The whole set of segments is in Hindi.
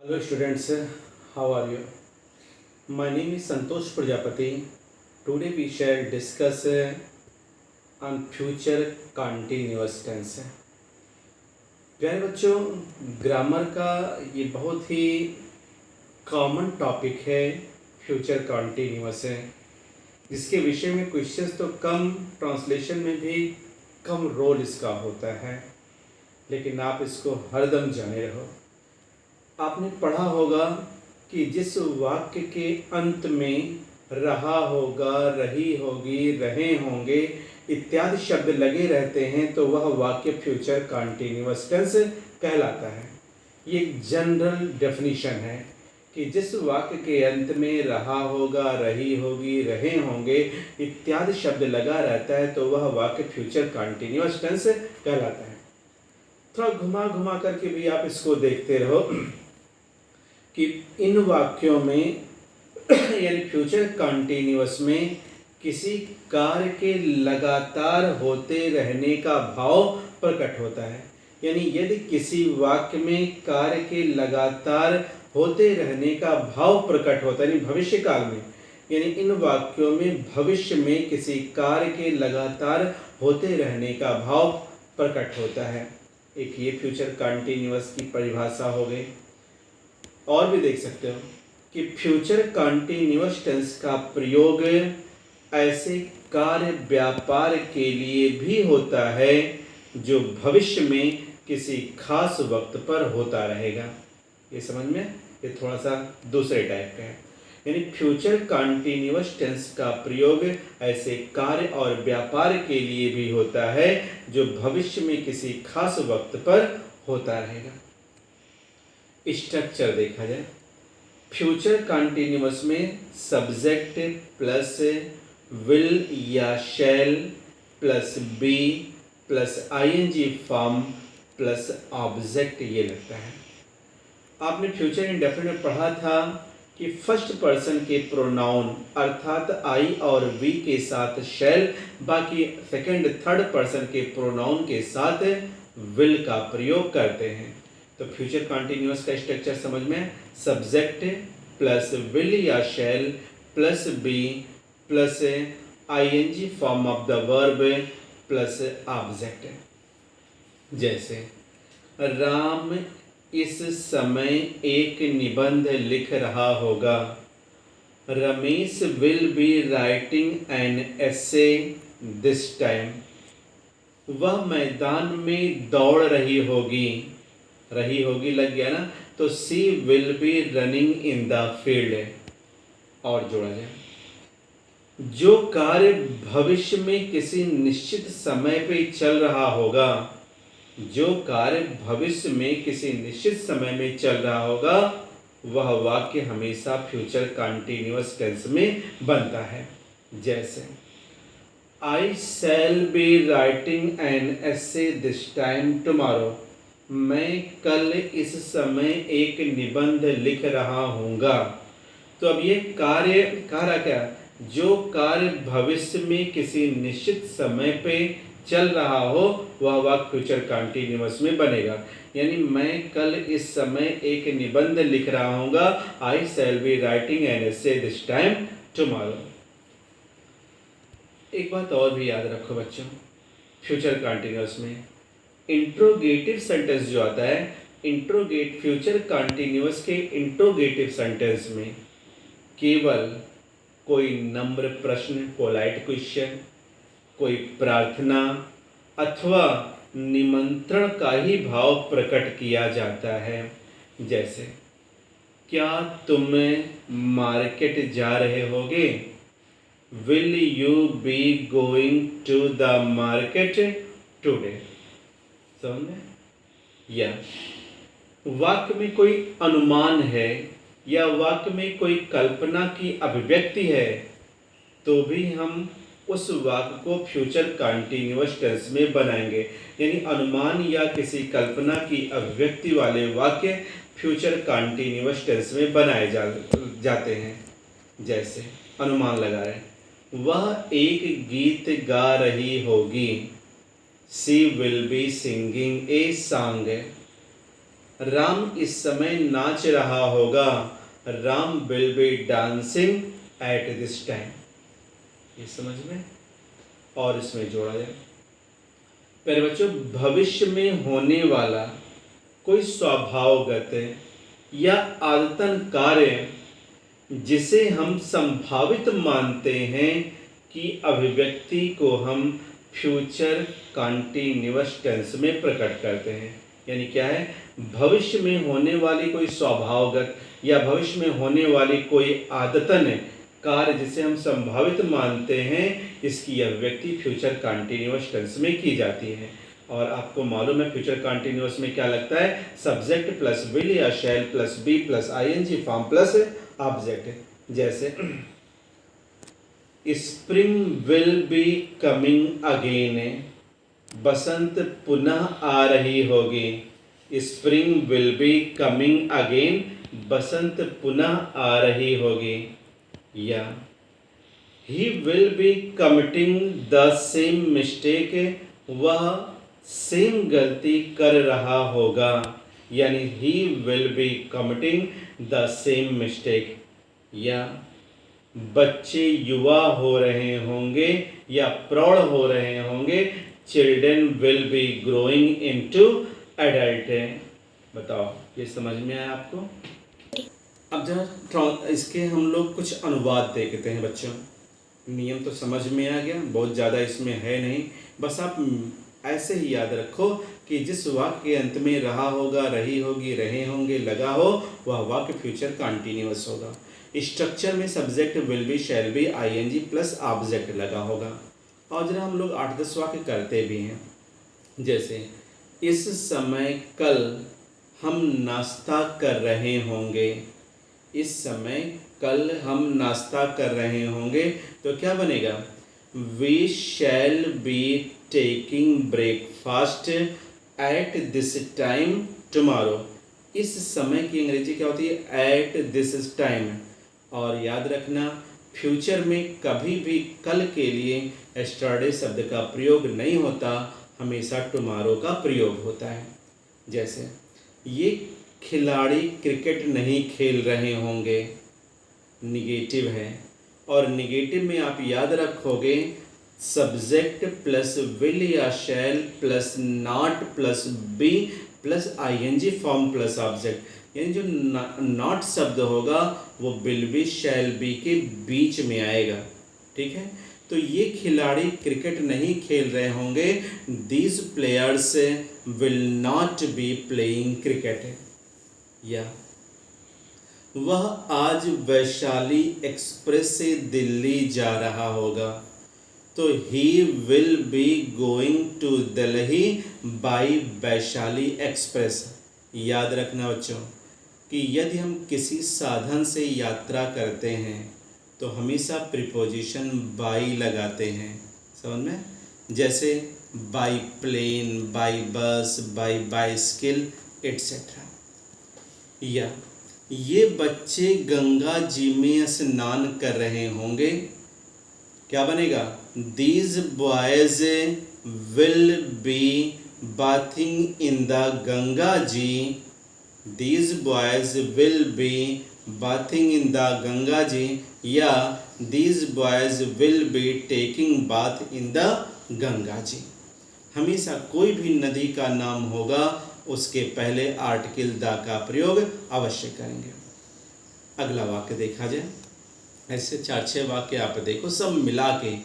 Hello students, how are you? My name is Santosh Prajapati. Today we shall discuss on future continuous tense. प्यारे बच्चों, ग्रामर का ये बहुत ही कॉमन टॉपिक है फ्यूचर कॉन्टीन्यूअस है, जिसके विषय में क्वेश्चंस तो कम, ट्रांसलेशन में भी कम रोल इसका होता है, लेकिन आप इसको हरदम जाने रहो। आपने पढ़ा होगा कि जिस वाक्य के अंत में रहा होगा, रही होगी, रहे होंगे इत्यादि शब्द लगे रहते हैं तो वह वाक्य फ्यूचर कॉन्टीन्यूअस टेंस कहलाता है। ये एक जनरल डेफिनेशन है कि जिस वाक्य के अंत में रहा होगा, रही होगी, रहे होंगे इत्यादि शब्द लगा रहता है तो वह वाक्य फ्यूचर कॉन्टीन्यूअस टेंस कहलाता है। थोड़ा घुमा घुमा करके भी आप इसको देखते रहो कि इन वाक्यों में यानी फ्यूचर कॉन्टीन्यूअस में किसी कार्य के लगातार होते रहने का भाव प्रकट होता है। यानी यदि किसी वाक्य में कार्य के लगातार होते रहने का भाव प्रकट होता है, यानी भविष्य काल में, यानी इन वाक्यों में भविष्य में किसी कार्य के लगातार होते रहने का भाव प्रकट होता है। एक ये फ्यूचर कॉन्टीन्यूअस की परिभाषा हो गई। और भी देख सकते हो कि फ्यूचर कॉन्टीन्यूअस टेंस का प्रयोग ऐसे कार्य व्यापार के लिए भी होता है जो भविष्य में किसी खास वक्त पर होता रहेगा। ये समझ में, ये थोड़ा सा दूसरे टाइप का है। यानी फ्यूचर कॉन्टीन्यूअस टेंस का प्रयोग ऐसे कार्य और व्यापार के लिए भी होता है जो भविष्य में किसी खास वक्त पर होता रहेगा। स्ट्रक्चर देखा जाए, फ्यूचर कॉन्टीन्यूअस में सब्जेक्ट प्लस विल या shall plus be plus ING form plus object ये लगता है। आपने फ्यूचर इंडेफिनिट में पढ़ा था कि फर्स्ट पर्सन के प्रोनाउन अर्थात आई और वी के साथ शैल, बाकी सेकंड थर्ड पर्सन के प्रोनाउन के साथ विल का प्रयोग करते हैं। तो फ्यूचर कॉन्टीन्यूअस का स्ट्रक्चर समझ में, सब्जेक्ट प्लस विल या shall plus be plus ING form of the verb plus object. जैसे राम इस समय एक निबंध लिख रहा होगा। Ramesh will be writing an essay this time. वह मैदान में दौड़ रही होगी लग गया ना, तो she will be running in the field. और जोड़ा जाए, जो कार्य भविष्य में किसी निश्चित समय पे चल रहा होगा, जो कार्य भविष्य में किसी निश्चित समय में चल रहा होगा वह वाक्य हमेशा फ्यूचर कॉन्टीन्यूअस टेंस में बनता है। जैसे I shall be writing an essay this time tomorrow. मैं कल इस समय एक निबंध लिख रहा हूँगा। तो अब ये कार्य कह रहा क्या, जो कार्य भविष्य में किसी निश्चित समय पे चल रहा हो वह वाक्य फ्यूचर कॉन्टीन्यूअस में बनेगा। यानी मैं कल इस समय एक निबंध लिख रहा हूँगा। I shall be writing an essay this time tomorrow. एक बात और भी याद रखो बच्चों, फ्यूचर कॉन्टीन्यूअस में इंट्रोगेटिव सेंटेंस जो आता है, फ्यूचर कॉन्टीन्यूअस के इंट्रोगेटिव सेंटेंस में केवल कोई नम्र प्रश्न, पोलाइट क्वेश्चन, कोई प्रार्थना अथवा निमंत्रण का ही भाव प्रकट किया जाता है। जैसे क्या तुम मार्केट जा रहे होगे? Will you be going to the market today? समझ में? या वाक्य में कोई अनुमान है या वाक्य में कोई कल्पना की अभिव्यक्ति है तो भी हम उस वाक्य को फ्यूचर कॉन्टीन्यूअस टेंस में बनाएंगे। यानी अनुमान या किसी कल्पना की अभिव्यक्ति वाले वाक्य फ्यूचर कॉन्टीन्यूअस टेंस में बनाए जाते हैं। जैसे अनुमान लगा रहे, वह एक गीत गा रही होगी। She will be singing a song. Ram इस समय नाच रहा होगा। Ram will be dancing at this time. ये समझ में, और इसमें जोड़ा जाए। प्यारे बच्चों, भविष्य में होने वाला कोई स्वभावगत या आदतन कार्य जिसे हम संभावित मानते हैं कि अभिव्यक्ति को हम फ्यूचर कंटीन्यूअस टेंस में प्रकट करते हैं। यानी क्या है, भविष्य में होने वाली कोई स्वभावगत या भविष्य में होने वाली कोई आदतन कार्य जिसे हम संभावित मानते हैं, इसकी अभिव्यक्ति फ्यूचर कंटीन्यूअस टेंस में की जाती है। और आपको मालूम है फ्यूचर कंटीन्यूअस में क्या लगता है, सब्जेक्ट प्लस विल या shall plus be plus ING form plus object. जैसे spring will be coming again, बसंत पुनः आ रही होगी। Spring will be coming again, बसंत पुनः आ रही होगी। या he will be committing the same mistake, वह सेम गलती कर रहा होगा। यानी he will be committing the same mistake. या बच्चे युवा हो रहे होंगे या प्रौढ़ हो रहे होंगे। Children will be growing into adult. बताओ, ये समझ में आया आपको? अब जरा इसके हम लोग कुछ अनुवाद देखते हैं बच्चों। नियम तो समझ में आ गया, बहुत ज़्यादा इसमें है नहीं। बस आप ऐसे ही याद रखो कि जिस वाक्य के अंत में रहा होगा, रही होगी, रहे होंगे लगा हो, वह वाक्य फ्यूचर कंटीन्यूअस होगा। स्ट्रक्चर में subject will be, shall be, ING plus object लगा होगा। और जरा हम लोग 8-10 वाक्य करते भी हैं। जैसे इस समय कल हम नाश्ता कर रहे होंगे। इस समय कल हम नाश्ता कर रहे होंगे, तो क्या बनेगा, we shall be taking breakfast at this time tomorrow. इस समय की अंग्रेजी क्या होती है, एट दिस टाइम। और याद रखना, फ्यूचर में कभी भी कल के लिए एस्टरडे शब्द का प्रयोग नहीं होता, हमेशा टुमारो का प्रयोग होता है। जैसे ये खिलाड़ी क्रिकेट नहीं खेल रहे होंगे, निगेटिव है। और निगेटिव में आप याद रखोगे सब्जेक्ट प्लस विल या shall plus not plus be plus ING form plus object. यानी जो नॉट शब्द होगा वो विल बी शैल बी के बीच में आएगा। ठीक है, तो ये खिलाड़ी क्रिकेट नहीं खेल रहे होंगे। These players will not be playing cricket. या वह आज वैशाली एक्सप्रेस से दिल्ली जा रहा होगा, तो he will be going to Delhi by Vaishali express. याद रखना बच्चों कि यदि हम किसी साधन से यात्रा करते हैं तो हमेशा प्रीपोजिशन बाई लगाते हैं, समझ में? जैसे by plane, by bus, by bicycle etcetera. या ये बच्चे गंगा जी में स्नान कर रहे होंगे, क्या बनेगा, these boys will be bathing in the Ganga ji. These boys will be bathing in the Ganga ji. या these boys will be taking bath in the Ganga ji. हमेशा कोई भी नदी का नाम होगा उसके पहले आर्टिकल द का प्रयोग अवश्य करेंगे। अगला वाक्य देखा जाए। ऐसे 4-6 वाक्य आप देखो, सब मिला के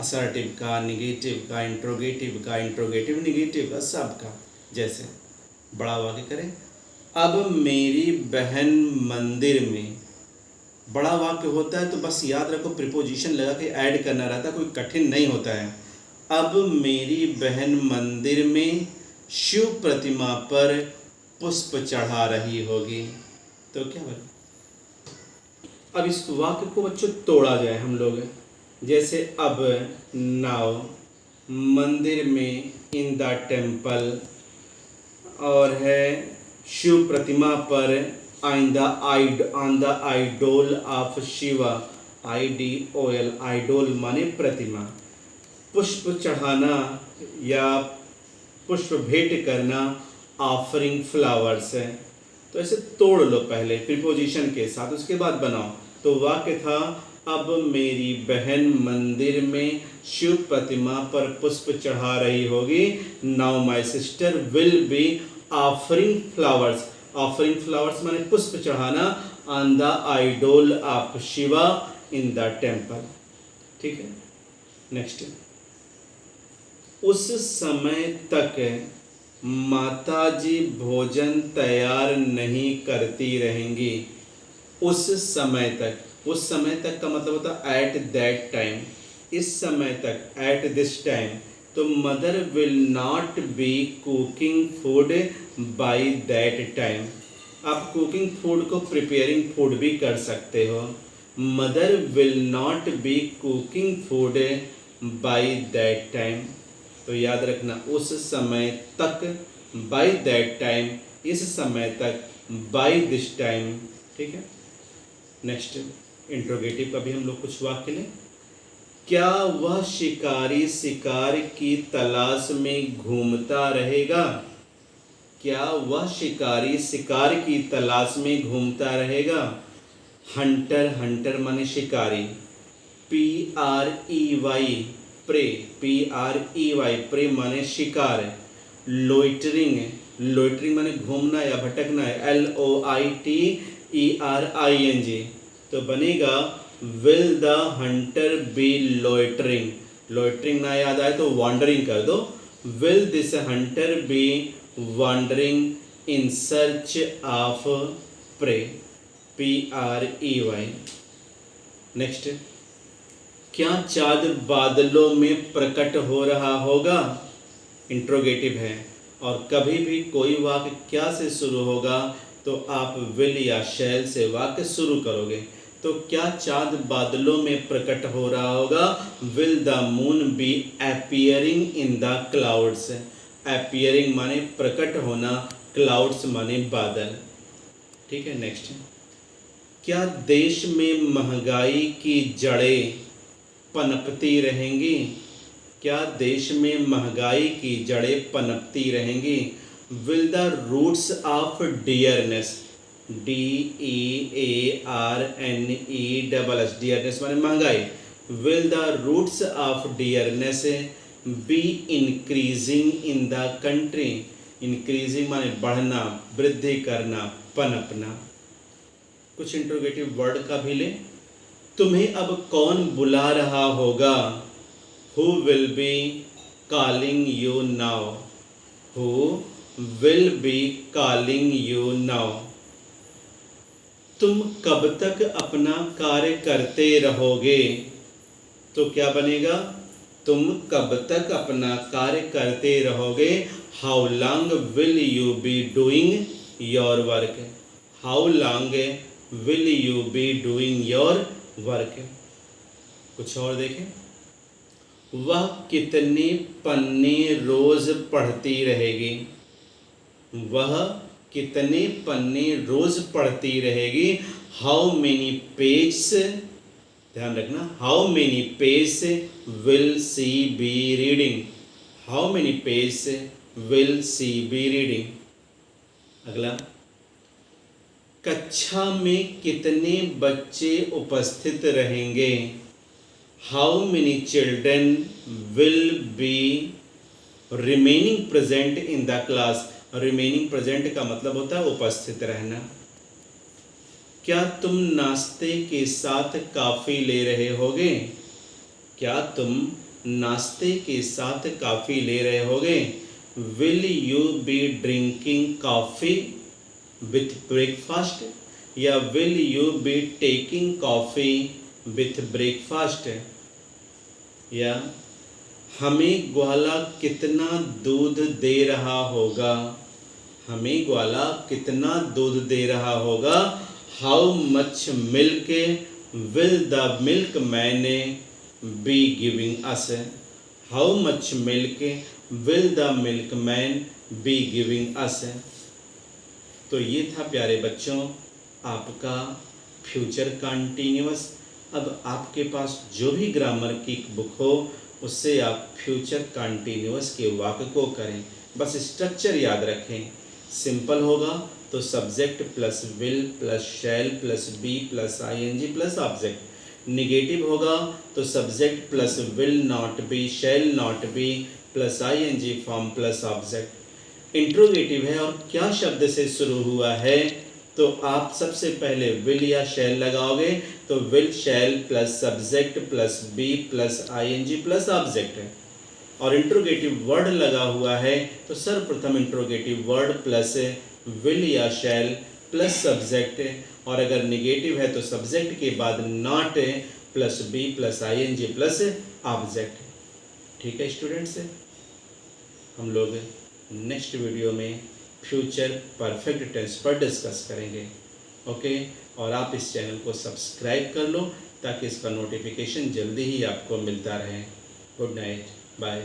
असर्टिव का, निगेटिव का, इंट्रोगेटिव निगेटिव का, सब का। जैसे बड़ा वाक्य करें, अब मेरी बहन मंदिर में। बड़ा वाक्य होता है तो बस याद रखो प्रीपोजिशन लगा के ऐड करना रहता, कोई कठिन नहीं होता है। अब मेरी बहन मंदिर में शिव प्रतिमा पर पुष्प चढ़ा रही होगी, तो क्या बोले। अब इस वाक्य को बच्चों तोड़ा जाए हम लोग। जैसे अब, नाउ, मंदिर में, इन द टेम्पल, और है शिव प्रतिमा पर, on the idol of Shiva, IDOL, idol माने प्रतिमा। पुष्प चढ़ाना या पुष्प भेंट करना ऑफरिंग फ्लावर्स है। तो ऐसे तोड़ लो पहले प्रीपोजिशन के साथ, उसके बाद बनाओ। तो वाक्य था अब मेरी बहन मंदिर में शिव प्रतिमा पर पुष्प चढ़ा रही होगी। Now my sister will be offering flowers. Offering flowers माने पुष्प चढ़ाना on the idol of Shiva in the temple. ठीक है, नेक्स्ट। उस समय तक माताजी भोजन तैयार नहीं करती रहेंगी। उस समय तक, उस समय तक का मतलब होता है एट दैट टाइम, इस समय तक, एट दिस टाइम। तो mother will not B cooking food by that time. आप कुकिंग फूड को प्रिपेयरिंग फूड भी कर सकते हो। Mother will not B cooking food by that time. तो याद रखना, उस समय तक, बाय दैट टाइम, इस समय तक, बाय दिस टाइम। ठीक है, नेक्स्ट इंट्रोगेटिव का भी हम लोग कुछ वाक्य लें। क्या वह शिकारी शिकार की तलाश में घूमता रहेगा? क्या वह शिकारी शिकार की तलाश में घूमता रहेगा? हंटर, हंटर माने शिकारी। PREY प्रे, PREY प्रे माने शिकार। लोइटरिंग, लोइटरिंग माने घूमना या भटकना है। LOITERING। तो बनेगा will the hunter be loitering. Loitering ना याद आए तो वॉन्डरिंग कर दो। Will this hunter be wandering in search of prey. PREY। Next, क्या चाँद बादलों में प्रकट हो रहा होगा? इंट्रोगेटिव है, और कभी भी कोई वाक्य क्या से शुरू होगा तो आप विल या शैल से वाक्य शुरू करोगे। तो क्या चाँद बादलों में प्रकट हो रहा होगा? Will the moon B appearing in the clouds. Appearing माने प्रकट होना, क्लाउड्स माने बादल। ठीक है, नेक्स्ट। क्या देश में महंगाई की जड़ें पनपती रहेंगी? क्या देश में महंगाई की जड़ें पनपती रहेंगी? Will the roots of dearness, DEARNESS, dearness माने महंगाई। Will the roots of dearness be increasing in the country. Increasing माने बढ़ना, वृद्धि करना, पनपना। कुछ इंट्रोगेटिव वर्ड का भी ले। तुम्हें अब कौन बुला रहा होगा? Who will be calling you now? Who will be calling you now? तुम कब तक अपना कार्य करते रहोगे? तो क्या बनेगा? तुम कब तक अपना कार्य करते रहोगे? How long will you be doing your work? How long will you be doing your work? कुछ और देखें। वह कितने पन्ने रोज पढ़ती रहेगी? वह कितने पन्ने रोज पढ़ती रहेगी? हाउ मेनी पेज, ध्यान रखना, how many page will she be reading? How many page will she be reading? अगला, कक्षा में कितने बच्चे उपस्थित रहेंगे? How many children will be remaining present in the class? remaining present का मतलब होता है उपस्थित रहना। क्या तुम नाश्ते के साथ कॉफ़ी ले रहे होगे? क्या तुम नाश्ते के साथ कॉफ़ी ले रहे होगे? Will you be drinking coffee with breakfast? या will you be taking coffee with breakfast? या हमें ग्वाला कितना दूध दे रहा होगा? हमें ग्वाला कितना दूध दे रहा होगा? How much milk will the milk man be giving us? How much milk will the milk man be giving us? तो ये था प्यारे बच्चों आपका फ्यूचर कंटिन्यूअस। अब आपके पास जो भी ग्रामर की बुक हो उससे आप फ्यूचर कंटिन्यूअस के वाक्य को करें। बस स्ट्रक्चर याद रखें सिंपल होगा तो subject plus will plus shall plus be plus ING plus object. Negative होगा तो subject plus will not be shall not be plus ING form plus object. Interrogative है और क्या शब्द से शुरू हुआ है, तो आप सबसे पहले विल या शैल लगाओगे तो will shall plus subject plus be plus ING plus object है। और इंट्रोगेटिव वर्ड लगा हुआ है तो सर्वप्रथम इंट्रोगेटिव वर्ड प्लस विल या शैल प्लस सब्जेक्ट, और अगर निगेटिव है तो सब्जेक्ट के बाद not plus be plus ING plus object. ठीक है स्टूडेंट्स, हम लोग नेक्स्ट वीडियो में फ्यूचर परफेक्ट टेंस पर डिस्कस करेंगे। ओके, और आप इस चैनल को सब्सक्राइब कर लो ताकि इसका नोटिफिकेशन जल्दी ही आपको मिलता रहे। Good night, bye.